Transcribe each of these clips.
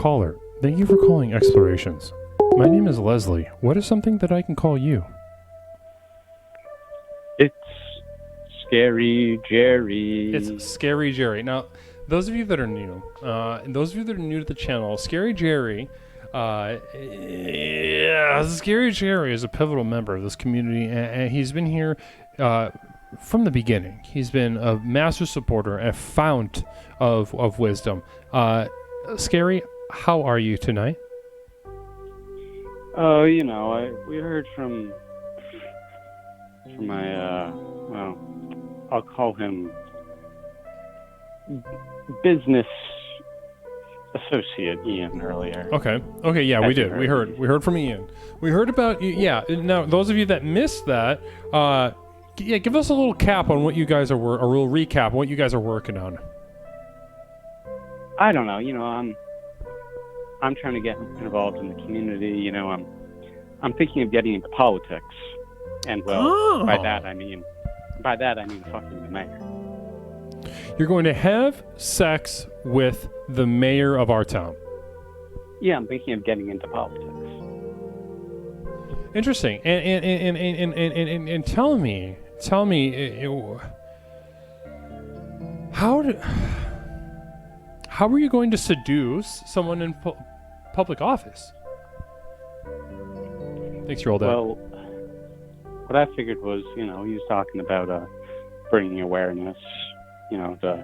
Caller, thank you for calling Explorations. My name is Leslie. What is something that I can call you? It's Scary Jerry. It's Scary Jerry. Now, those of you that are new, to the channel, Scary Jerry, Scary Jerry is a pivotal member of this community, and he's been here from the beginning. He's been a master supporter, a fount of wisdom. Scary, how are you tonight? Oh, we heard from my, I'll call him business associate Ian earlier. Okay, yeah, we did. We heard from Ian. We heard about you. Yeah. Now, those of you that missed that, give us a little cap on what you guys are a real recap on what you guys are working on. I don't know. I'm trying to get involved in the community. I'm thinking of getting into politics, and by that I mean fucking the mayor. You're going to have sex with the mayor of our town. Yeah, I'm thinking of getting into politics. Interesting. And tell me, how are you going to seduce someone in public office? Thanks, your old dad. Well, what I figured was, he was talking about bringing awareness, the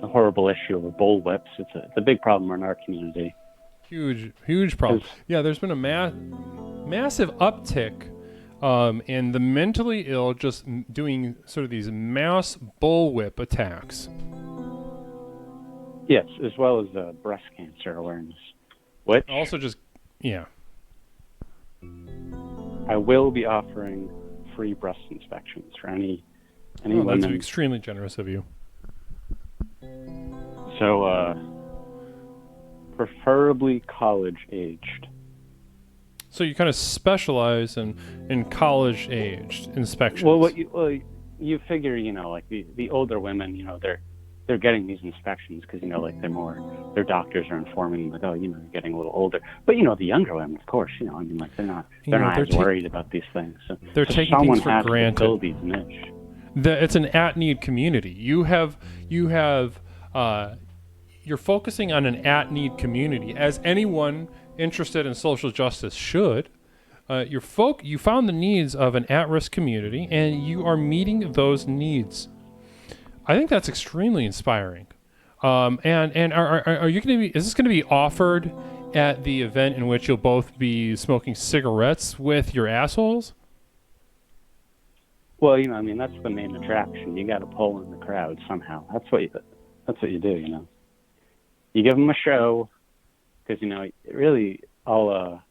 horrible issue of bullwhips. It's a big problem in our community. Huge problem. Yeah, there's been a massive uptick in the mentally ill just doing sort of these mass bullwhip attacks. Yes, as well as breast cancer awareness. Which also I will be offering free breast inspections for any women. That's extremely generous of you. So, preferably college-aged. So you kind of specialize in college-aged inspections. Well, you figure, like the older women, they're getting these inspections because, their doctors are informing them that, you're getting a little older. But, the younger women, of course, they're not as worried about these things. So, they're taking things for granted. To fill these niche. It's an at-need community. You're focusing on an at-need community, as anyone interested in social justice should. You found the needs of an at-risk community, and you are meeting those needs. I think that's extremely inspiring. And are you going to be? Is this going to be offered at the event in which you'll both be smoking cigarettes with your assholes? Well, that's the main attraction. You got to pull in the crowd somehow. That's what you do. You give them a show, because really all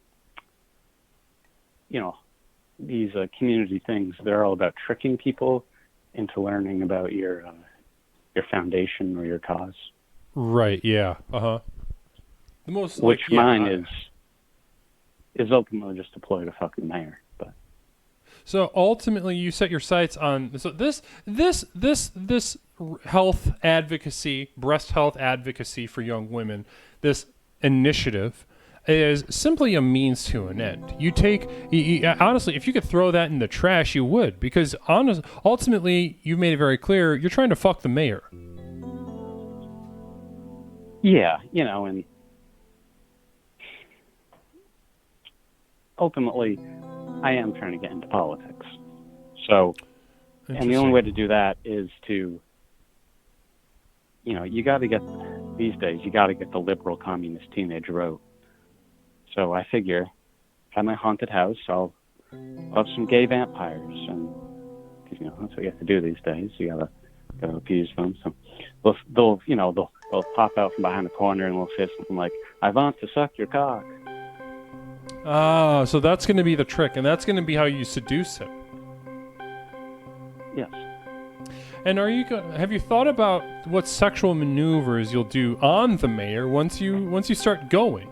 these community things, they're all about tricking people into learning about your foundation or your cause. Right. Yeah. The most mine is ultimately just a ploy to fuck the mayor. But so ultimately, you set your sights on this health advocacy, breast health advocacy for young women. This initiative is simply a means to an end. Honestly, if you could throw that in the trash, you would, because ultimately, you've made it very clear you're trying to fuck the mayor. Yeah, and ultimately, I am trying to get into politics. So, and the only way to do that is to, these days, you got to get the liberal communist teenage vote. So I figure, at my haunted house, I'll have some gay vampires, and because that's what you have to do these days. You gotta appease them. So they'll pop out from behind the corner and they'll say something like, "I want to suck your cock." So that's going to be the trick, and that's going to be how you seduce him. Yes. And have you thought about what sexual maneuvers you'll do on the mayor once you start going?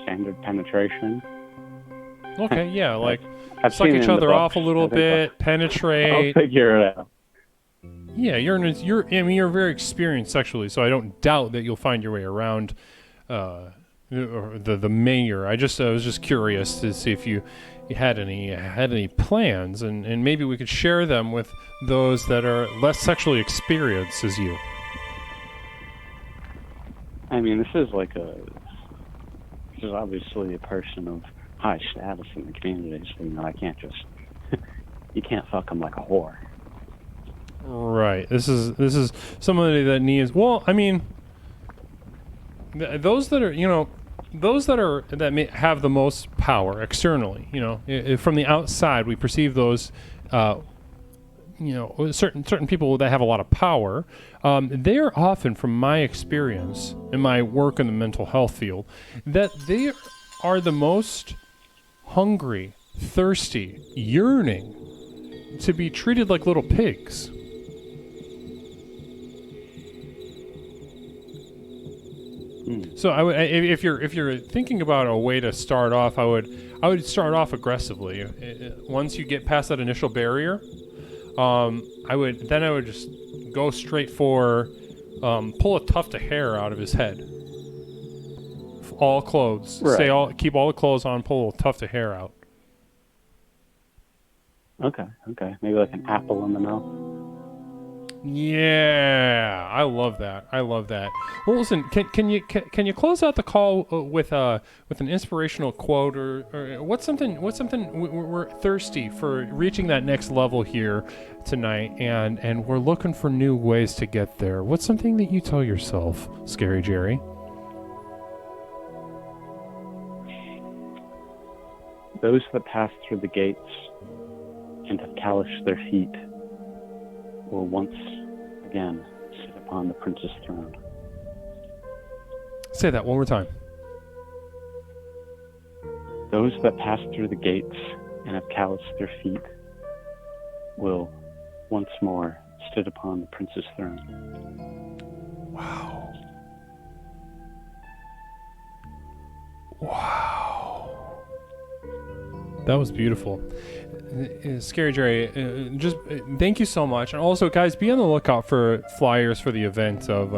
Standard penetration. Okay, yeah, like I've suck seen it each in the other off a books. little I think bit, I'll penetrate. figure it out. Yeah, you're very experienced sexually, so I don't doubt that you'll find your way around the mayor. I was just curious to see if you had any plans, and maybe we could share them with those that are less sexually experienced as you. I mean, this is obviously a person of high status in the community, so I can't just you can't fuck them like a whore. Right. This is somebody that needs. Well, I mean, those that may have the most power externally. From the outside, we perceive those. Certain people that have a lot of power. They are often, from my experience in my work in the mental health field, that they are the most hungry, thirsty, yearning to be treated like little pigs. So I would, if you're thinking about a way to start off, I would start off aggressively. Once you get past that initial barrier, I would just go straight for pull a tuft of hair out of his head. All clothes. Right. Keep all the clothes on. Pull a tuft of hair out. Okay. Maybe like an apple in the mouth. Yeah, I love that. Well, listen, can you close out the call with an inspirational quote or what's something we're thirsty for reaching that next level here tonight, and we're looking for new ways to get there. What's something that you tell yourself, Scary Jerry? Those that pass through the gates and have calloused their feet will once again sit upon the prince's throne. Say that one more time. Those that pass through the gates and have calloused their feet will once more sit upon the prince's throne. Wow. That was beautiful. Scary Jerry, just thank you so much. And also, guys, be on the lookout for flyers for the event of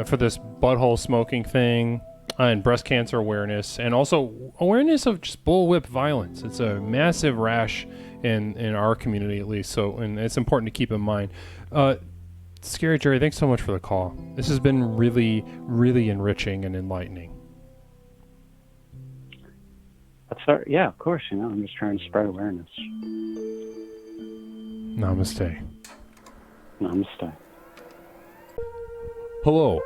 for this butthole smoking thing and breast cancer awareness, and also awareness of just bullwhip violence. It's a massive rash in our community, at least. So, and it's important to keep in mind. Scary Jerry, thanks so much for the call. This has been really, really enriching and enlightening. Yeah, of course. I'm just trying to spread awareness. Namaste. Namaste. Hello.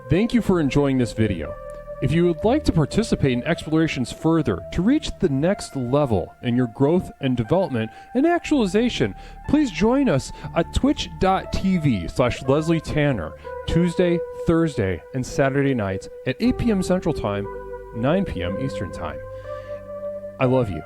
Thank you for enjoying this video. If you would like to participate in explorations further to reach the next level in your growth and development and actualization, please join us at twitch.tv/Leslie Tanner, Tuesday, Thursday, and Saturday nights at 8 p.m. Central Time, 9 p.m. Eastern Time. I love you.